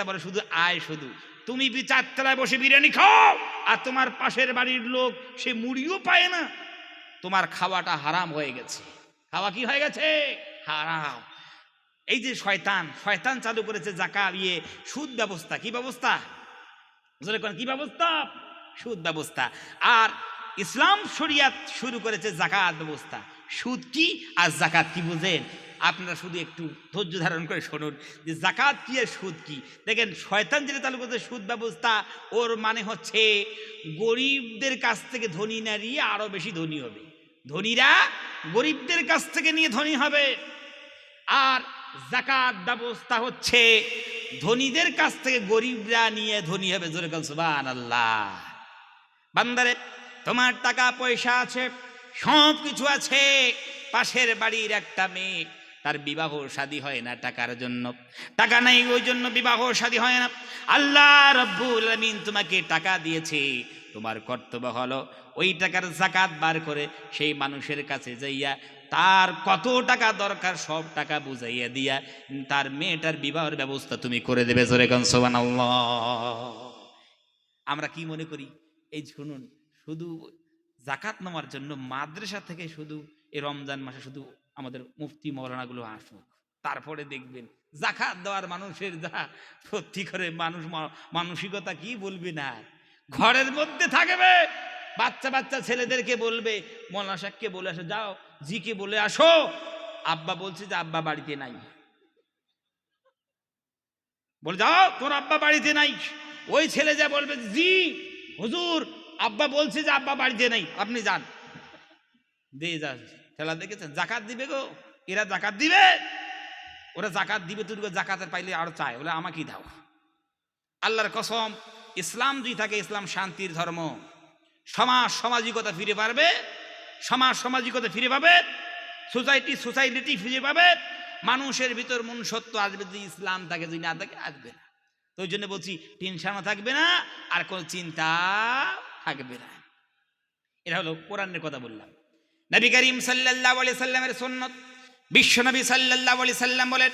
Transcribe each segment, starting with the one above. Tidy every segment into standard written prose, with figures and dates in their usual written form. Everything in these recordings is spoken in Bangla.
ফেরেশতা বলে শুধু আয়, শুধু তুমি 4 তলায় বসে বিরিয়ানি খাও আর তোমার পাশের বাড়ির লোক সে মুড়িও পায় না, তোমার খাওয়াটা হারাম হয়ে গেছে। খাওয়া কি হয়ে গেছে? হারাম। এই যে শয়তান চালু করেছে যাকাত সুদ ব্যবস্থা। কি ব্যবস্থা? কি ব্যবস্থা? সুদ ব্যবস্থা। আর ইসলাম শরিয়াত শুরু করেছে যাকাত ব্যবস্থা। সুদ কি আর যাকাত কি বুঝেন? আপনারা শুধু একটু ধৈর্য ধারণ করে শুনুন যে যাকাত কি আর সুদ কি। দেখেন শয়তান যেটা চালু করেছে সুদ ব্যবস্থা, ওর মানে হচ্ছে গরিবদের কাছ থেকে ধনী না নিয়ে আরো বেশি ধনী হবে, ধনীরা গরিবদের কাছ থেকে নিয়ে ধনী হবে। আর যাকাত ব্যবস্থা হচ্ছে ধনীদের কাছ থেকে গরিবরা নিয়ে ধনী হবে। জোরে বল সুবহানাল্লাহ। বান্দারে, তোমার টাকা পয়সা আছে, সব কিছু আছে, পাশের বাড়ির একটা মেয়ে, তার বিবাহ শাদী হয় না টাকার জন্য, টাকা নাই ওই জন্য বিবাহ শাদী হয় না। আল্লাহ রাব্বুল আলামিন তোমাকে টাকা দিয়েছে, তোমার কর্তব্য হলো ওই টাকার যাকাত বার করে সেই মানুষের কাছে যাইয়া তার কত টাকা দরকার সব টাকা বুঝাইয়া দিয়া তার মেয়েটার বিবাহের ব্যবস্থা তুমি করে দেবে। জোরে কোন সুবহানাল্লাহ। আমরা কি মনে করি? এই শুনুন, শুধু যাকাত নেওয়ার জন্য মাদ্রাসা থেকে শুধু এই রমজান মাসে শুধু আমাদের মুফতি মৌলানাগুলো আসুক, তারপরে দেখবেন যাকাত দেওয়ার মানুষের যা সত্যি করে মানসিকতা কি বলবে না। ঘরের মধ্যে থাকবে, বাচ্চা ছেলেদেরকে বলবে মৌলানা সাহেবকে বলে আসো, যাও জিকে বলে আসো আব্বা বলছে যে আব্বা বাড়িতে নাই, বলে যাও তোর আব্বা বাড়িতে নাই। ওই ছেলে যা বলবে জি হুজুর আব্বা বলছে যে আব্বা বাড়িতে নাই, আপনি যান। দিয়ে যা খেলা দেখেছেন? যাকাত দিবে গো, এরা যাকাত দিবে, ওরা যাকাত দিবে, তুই যাকাতের পাইলে আরো চায়, বলে আমাকেই দাও। আল্লাহর কসম, ইসলাম যদি থাকে, ইসলাম শান্তির ধর্ম, সামাজিকতা ফিরে পাবে, সামাজিকতা ফিরে পাবে, সোসাইটি ফিরে পাবে, মানুষের ভিতর মনুষ্যত্ব আসবে। যদি ইসলাম থাকে, যদি না থাকে আসবে না। তো ওই জন্য বলছি টেনশনও থাকবে না আর কোনো চিন্তা থাকবে না। এটা হলো কোরআনের কথা বললাম। নবী করিম সাল্লাল্লাহু আলাইহি সাল্লামের সুন্নাত, বিশ্ব নবী সাল্লাল্লাহু আলাইহি সাল্লাম বলেন,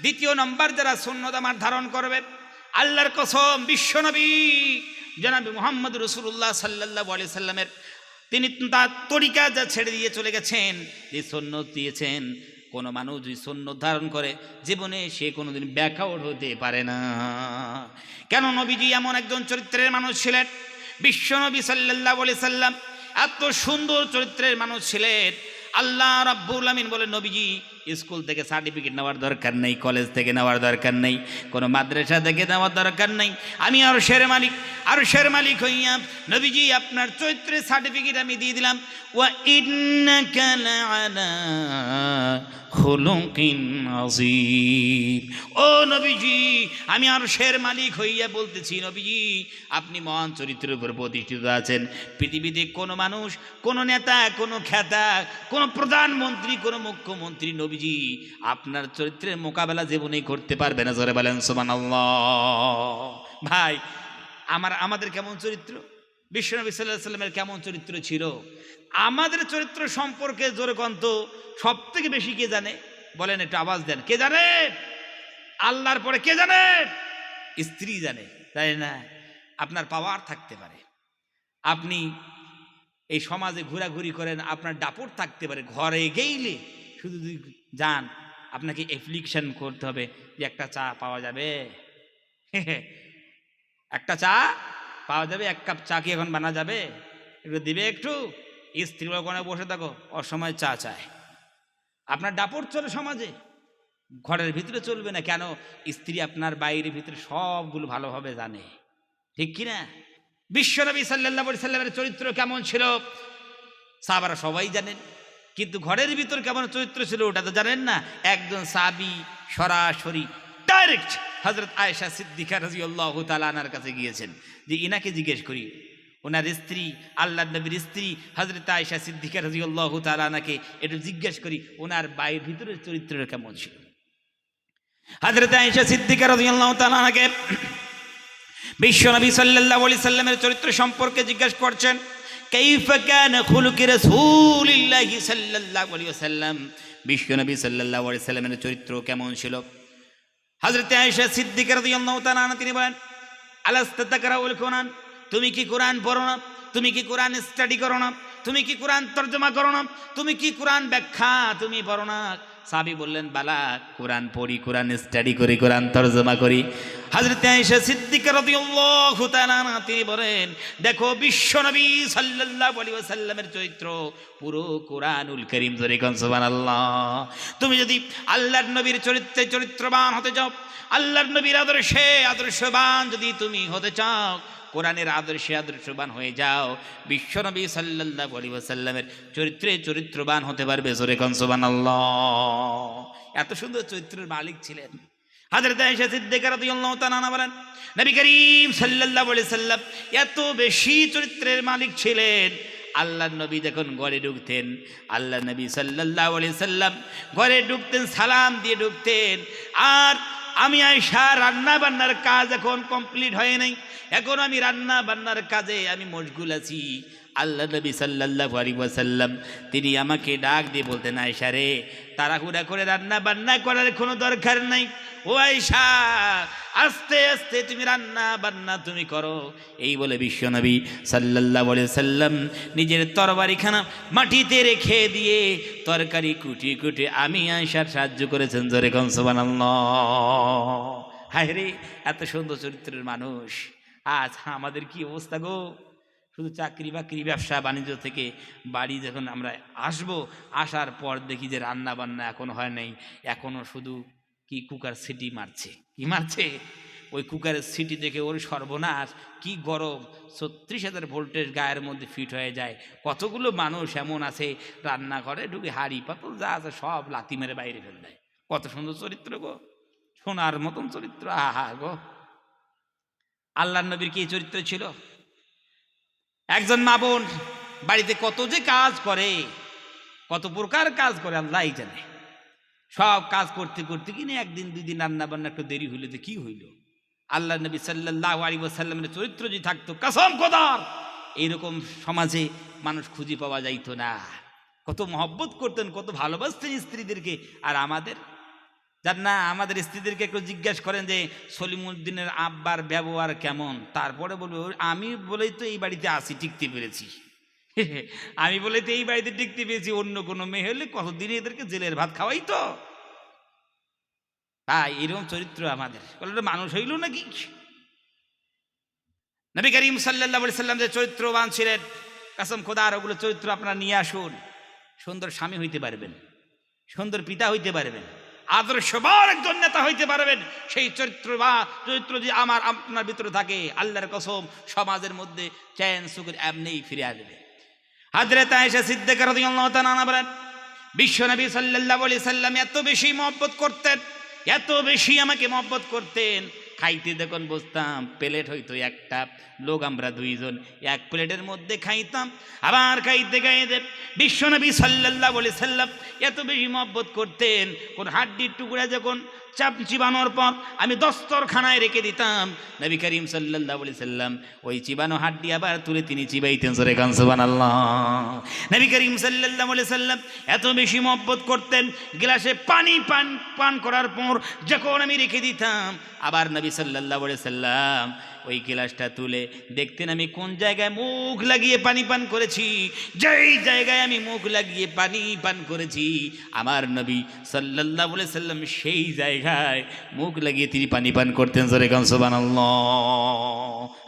দ্বিতীয় নম্বর যারা সুন্নাত আমার ধারণ করবে, আল্লাহর কসম বিশ্ব নবী জনাব মুহাম্মদ রাসূলুল্লাহ সাল্লাল্লাহু আলাইহি সাল্লামের তিনি তার তরিকা যা ছেড়ে দিয়ে চলে গেছেন, যে সুন্নাত দিয়েছেন, কোনো মানুষ যদি সুন্নাত ধারণ করে জীবনে সে কোনোদিন ব্যাকআউট হতে পারে না। কেন? নবীজি এমন একজন চরিত্রের মানুষ ছিলেন, বিশ্ব নবী সাল্লাল্লাহু আলাইহি সাল্লাম এত সুন্দর চরিত্রের মানুষ ছিলেন। আল্লাহ রাব্বুল আমিন বলেন, নবীজি স্কুল থেকে সার্টিফিকেট নেওয়ার দরকার নেই, কলেজ থেকে নেওয়ার দরকার নেই, কোনো মাদ্রাসা থেকে নেওয়ার দরকার নেই, আমি আরশের মালিক হইয়া নবীজি আপনার চরিত্রের সার্টিফিকেট আমি দিয়ে দিলাম। ওয়া ইন্নাকা লাআলা খুলুকিন আযীম। ও নবীজি, আমি আরশের মালিক হইয়া বলতেছি, নবীজি আপনি মহান চরিত্রের উপর প্রতিষ্ঠিত আছেন। পৃথিবীতে কোনো মানুষ, কোনো নেতা, কোনো খেতা, কোনো প্রধানমন্ত্রী, কোনো মুখ্যমন্ত্রী নবীজি আপনার চরিত্রের মোকাবেলা জীবনেই করতে পারবে না। জোরে বলেন সুবহানাল্লাহ। ভাই আমাদের কেমন চরিত্র? বিশ্বনবী সাল্লাল্লাহু আলাইহি সাল্লামের কেমন চরিত্র ছিল? আমাদের চরিত্র সম্পর্কে জোরে কন্ত সব থেকে বেশি কে জানে? বলেন, একটু আওয়াজ দেন, কে জানে? আল্লাহর পরে কে জানে? স্ত্রী জানে, তাই না? আপনার পাওয়ার থাকতে পারে, আপনি এই সমাজে ঘোরাঘুরি করেন, আপনার দাপট থাকতে পারে, ঘরে গেইলে শুধু যান, আপনাকে অ্যাপ্লিকেশন করতে হবে যে একটা চা পাওয়া যাবে, একটা চা পাওয়া যাবে, এক কাপ চা কি এখন বানা যাবে, একটু দিবে একটু। স্ত্রী ওখানে বসে থাকো, অসময় চা চায়। আপনার দাপট চলে সমাজে, ঘরের ভিতরে চলবে না। কেন? স্ত্রী আপনার বাইরের ভিতরে সবগুলো ভালোভাবে জানে, ঠিক কিনা? বিশ্বনবী সাল্লাল্লাহু আলাইহি সাল্লামের চরিত্র কেমন ছিল সাহাবারা সবাই জানেন, কিন্তু ঘরের ভিতর কেমন চরিত্র ছিল ওটা তো জানেন না। একজন সাহাবী সরাসরি ডাইরেক্ট হযরত আয়েশা সিদ্দিকা রাদিয়াল্লাহু তাআলা আনহার কাছে গিয়েছেন যে ইনাকে জিজ্ঞেস করি, ওনার স্ত্রী, আল্লাহর নবীর স্ত্রী হযরত আয়েশা সিদ্দিকা রাদিয়াল্লাহু তাআলা আনহাকে একটু জিজ্ঞেস করি ওনার বাইরের ভিতরের চরিত্র কেমন ছিল। হযরত আয়েশা সিদ্দিকা রাদিয়াল্লাহু তাআলা আনহাকে বিশ্বনবী সাল্লাল্লাহু আলাইহি সাল্লামের চরিত্র সম্পর্কে জিজ্ঞাসা করছেন, কাইফা কানা খুলুকি রাসূলিল্লাহি সাল্লাল্লাহু আলাইহি ওয়াসাল্লাম, বিশ্বনবী সাল্লাল্লাহু আলাইহি সাল্লামের চরিত্র কেমন ছিল? হযরত আয়েশা সিদ্দিকা রাদিয়াল্লাহু তাআলা আনহা তিনি বলেন, আলাস্তা তাকরাউল কোরআন, তুমি কি কোরআন পড়ো না? তুমি কি কোরআন স্টাডি করো না? তুমি কি কোরআন তরজমা করো না? তুমি কি কোরআন ব্যাখ্যা তুমি পড়ো না? সাহাবী বললেন, বালা, কোরআন পড়ি, কোরআন স্টাডি করি, কোরআন তরজমা করি। হযরত আয়েশা সিদ্দিকা রাদিয়াল্লাহু তাআলা আনহা তিনি বলেন, দেখো বিশ্বনবী সাল্লাল্লাহু আলাইহি ওয়াসাল্লামের চরিত্র পুরো কোরআনুল কারীম, জোরে কোন সুবহানাল্লাহ। তুমি যদি আল্লাহর নবীর চরিত্রে চরিত্রবান হতে চাও, আল্লাহর নবীর আদর্শে আদর্শবান যদি তুমি হতে চাও, কোরআনের আদর্শে আদর্শবান হয়ে যাও, বিশ্বনবী সাল্লাল্লাহু আলাইহি ওয়াসাল্লামের চরিত্রে চরিত্রবান হতে পারবে, জোরে কোন সুবহানাল্লাহ। এত সুন্দর চরিত্রের মালিক ছিলেন হযরত আয়েশা সিদ্দিকা রাদিয়াল্লাহু তাআলা আনহা বলেন, নবী করিম সাল্লাল্লাহু আলাইহি ওয়াসাল্লাম এত বেশি চরিত্রের মালিক ছিলেন, আল্লাহর নবী যখন ঘরে ঢুকতেন, আল্লাহ নবী সাল্লাল্লাহু আলাইহি ওয়াসাল্লাম ঘরে ঢুকতেন, সালাম দিয়ে ঢুকতেন। আর আমি আয়েশা রান্না বান্নার কাজ এখন কমপ্লিট হয় নাই, এখন আমি রান্না বান্নার কাজে আমি মশগুল আছি। আল্লাহ নবী সাল্লাল্লাহু আলাইহি ওয়াসাল্লাম তিনি আমাকে ডাক দিয়ে বলতেন, আয়েশা রে, তাড়াহুড়া করে রান্না বান্না করার কোনো দরকার নাই, ও আয়েশা আস্তে আস্তে তুমি রান্না বান্না তুমি করো। এই বলে বিশ্বনবী সাল্লাল্লাহু আলাইহি ওয়াসাল্লাম নিজের তরবারিখানা মাটিতে রেখে দিয়ে তরকারি কুটি কুটি আমি আয়েশার সাহায্য করেছেন, জোরে কোন সুবহানাল্লাহ। হায় রে, এত সুন্দর চরিত্রের মানুষ। আজ আমাদের কি অবস্থা গো, শুধু চাকরি বাকরি ব্যবসা বাণিজ্য থেকে বাড়ি যখন আমরা আসবো, আসার পর দেখি যে রান্না বান্না এখন হয় নাই, এখনও শুধু কি কুকার সিটি মারছে, কি মারছে, ওই কুকারের সিটি দেখে ওর সর্বনাশ, কি গরম, 36,000 ভোল্টেজ গায়ের মধ্যে ফিট হয়ে যায়। কতগুলো মানুষ এমন আছে রান্না করে ঢুকে হাড়ি পাতল যা আছে সব লাথি মেরে বাইরে ফেলে দেয়। কত সুন্দর চরিত্র গো, সোনার মতন চরিত্র। আহা গো, আল্লাহর নবীর কি চরিত্র ছিল। একজন মা বোন বাড়িতে কত যে কাজ করে, কত প্রকার কাজ করে আল্লাহই জানে। সব কাজ করতে করতে কিনে একদিন দুই দিন রান্না বান্না একটু দেরি হইলে যে কি হইল, আল্লাহ নবী সাল্লাল্লাহু আলাইহি ওয়াসাল্লামের চরিত্র যদি থাকতো, কসম খোদার, এইরকম সমাজে মানুষ খুঁজে পাওয়া যাইতো না। কত মহব্বত করতেন, কত ভালোবাসতেন স্ত্রীদেরকে। আর আমাদের যার না, আমাদের স্ত্রীদেরকে একটু জিজ্ঞাসা করেন যে সলিমুদ্দিনের আব্বার ব্যবহার কেমন, তারপরে বলবো আমি বলেই তো এই বাড়িতে আসি, টিকতে পেরেছি। আমি বলেই তো এই বাড়িতে টিকতে পেরেছি, অন্য কোনো মেয়ে হলে কতদিন এদেরকে জেলের ভাত খাওয়াই তো। তাই এরকম চরিত্র আমাদের, বলে মানুষ হইল নাকি। নবী করিম সাল্লাল্লাহু আলাইহি ওয়াসাল্লাম যে চরিত্রবান ছিলেন, কসম খোদার, ওগুলো চরিত্র আপনারা নিয়ে আসুন। সুন্দর স্বামী হইতে পারবেন, সুন্দর পিতা হইতে পারবেন, আদর্শবান একজন নেতা হইতে পারবেন। সেই চরিত্র যদি আমার আপনার ভিতরে থাকে, আল্লাহর কসম সমাজের মধ্যে চ্যান সুখের এমনিই ফিরে আসবে। হযরত আয়েশা সিদ্দিকা রাদিয়াল্লাহু তাআলা আনহা বলেন, বিশ্বনবী সাল্লাল্লাহু আলাইহি সাল্লাম এত বেশি মহব্বত করতেন, এত বেশি আমাকে মহব্বত করতেন, খাইতে যখন বসতাম প্লেট হইতো একটা, লোক আমরা দুইজন, এক প্লেটের মধ্যে খাইতাম। আবার খাইতে খাইতে বিশ্বনবী সাল্লাল্লাহু আলাইহি সাল্লাম এত বেশি মহব্বত করতেন, কোন হাড্ডির টুকরা যখন চিবানোর পর আমি দস্তরখানায় রেখে দিতাম, নবী করিম সাল্লাল্লাহু আলাইহি সাল্লাম ওই চিবানো হাড্ডি আবার তুলে তিনি চিবাইতেন, জোরে গান সুবহানাল্লাহ। নবী করিম সাল্লাল্লাহু আলাইহি সাল্লাম এত বেশি মহব্বত করতেন, গ্লাসে পানি পান করার পর যখন আমি রেখে দিতাম, আবার নবী সাল্লাল্লাহু আলাইহি সাল্লাম ওই গ্লাসটা তুলে দেখতেন আমি কোন জায়গায় মুখ লাগিয়ে পানি পান করেছি। যেই জায়গায় আমি মুখ লাগিয়ে পানি পান করেছি, আমার নবী সাল্লাল্লাহু আলাইহি সাল্লাম সেই জায়গায় মুখ লাগিয়ে তিনি পানি পান করতেন, জোরে গান সুবহানাল্লাহ।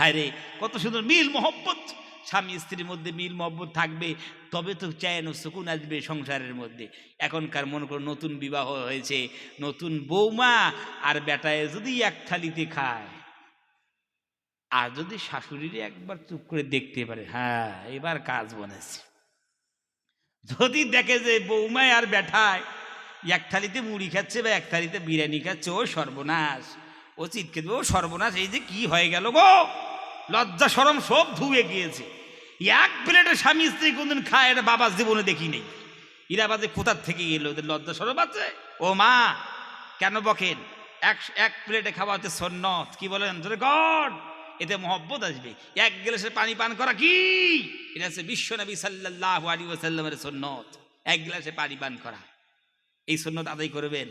হায় রে, কত সুন্দর মিল মহব্বত। স্বামী স্ত্রীর মধ্যে মিল মহব্বত থাকবে, তবে তো চ্যান ও সুকুন আসবে সংসারের মধ্যে। এখনকার মনে করো নতুন বিবাহ হয়েছে, নতুন বৌমা আর বেটায় যদি এক থালিতে খায়, আর যদি শাশুড়িরে একবার চুপ করে দেখতে পারে, হ্যাঁ এবার কাজ বনেছে। যদি দেখে যে বৌমায় আর বেটায় এক থালিতে মুড়ি খাচ্ছে বা এক থালিতে বিরিয়ানি খাচ্ছে, ও সর্বনাশ, ও চিৎকে দেবে, ও সর্বনাশ, এই যে কি হয়ে গেল গো, লজ্জা শরম সব ধুয়ে গিয়েছে। এক প্লেটে স্বামী স্ত্রী কোনদিন খায়, এটা বাবার জীবনে দেখি নেই। এরা বাজে কোথার থেকে এলো, ওদের লজ্জা শরম আছে? ও মা কেন বকেন, এক প্লেটে খাওয়া হচ্ছে সুন্নত, কি বলেন জোরে গড, এতে মহব্বত আসবে। এক গ্লাসে পানি পান করা কি, এটা হচ্ছে বিশ্বনবী সাল্লাল্লাহু আলাইহি ওয়াসাল্লামের সুন্নত, এক গ্লাসে পানি পান করা। এই সুন্নত আদায় করবেন,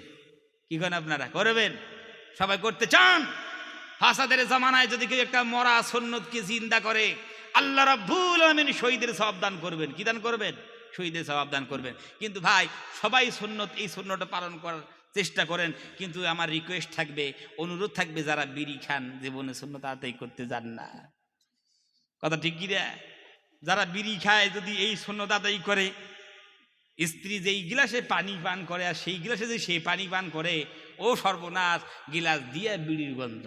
কি করেন আপনারা, করবেন? সবাই করতে চান? ফাসাদের জামানায় যদি কেউ একটা মরা সুন্নতকে জিন্দা করে, আল্লাহ রাব্বুল আলামিন শহীদের সওয়াব দান করবেন। কি দান করবেন? শহীদের সওয়াব দান করবেন। কিন্তু ভাই সবাই সুন্নত, এই সুন্নতটা পালন করার চেষ্টা করেন, কিন্তু আমার রিকোয়েস্ট থাকবে, অনুরোধ থাকবে, যারা বিড়ি খান জীবনে সুন্নত আদায় করতে যান না। কথা ঠিক কি রে? যারা বিড়ি খায় যদি এই সুন্নত আদায় করে, স্ত্রী যেই গিলাসে পানি পান করে আর সেই গিলাসে যে সে পানি পান করে, ও সর্বনাশ, গিলাস দিয়ে বিড়ির গন্ধ,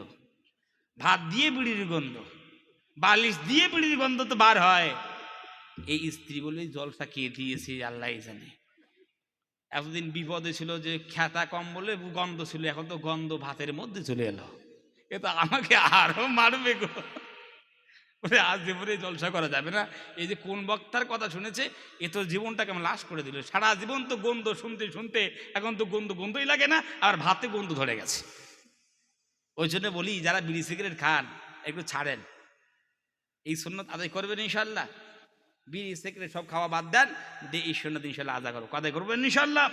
ভাত দিয়ে বিড়ির গন্ধ, বালিশ দিয়ে বিড়ির গন্ধ তো বার হয়। এই স্ত্রী বলে জলসা খেয়ে দিয়েছে আল্লাহ জানে। এতদিন বিপদে ছিল যে খ্যাতা কম বলে গন্ধ ছিল, এখন তো গন্ধ ভাতের মধ্যে চলে এলো। এ তো আমাকে আরো মারবে গো। আজ জীবনে জলসা করা যাবে না। এই যে কোন বক্তার কথা শুনেছে, এ তো জীবনটাকে আমি লাশ করে দিল। সারা জীবন তো গন্ধ শুনতে শুনতে এখন তো গন্ধই লাগে না, আর ভাতে গন্ধ ধরে গেছে। ওই জন্য বলি, যারা বিড়ি সিগারেট খান একটু ছাড়েন, এই সুন্নত আদায় করবেন ইনশাল্লাহ। বিড়ি সিগারেট সব খাওয়া বাদ দেন, দিয়ে এই সুন্নত ইনশাল্লাহ আদায় করবেন ইনশাল্লাহ।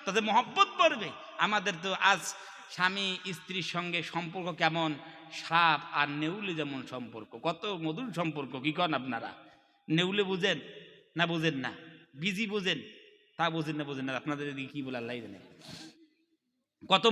তাতে মহব্বত পড়বে। আমাদের তো আজ স্বামী স্ত্রীর সঙ্গে সম্পর্ক কেমন, সাপ আর নেউলে যেমন সম্পর্ক, কত মধুর সম্পর্ক। কি কন আপনারা? নেউলে বুঝেন না? বুঝেন না? বিজি বুঝেন? তা বুঝেন না? আপনাদের এদিকে কি বলে আল্লাহ জানে। কত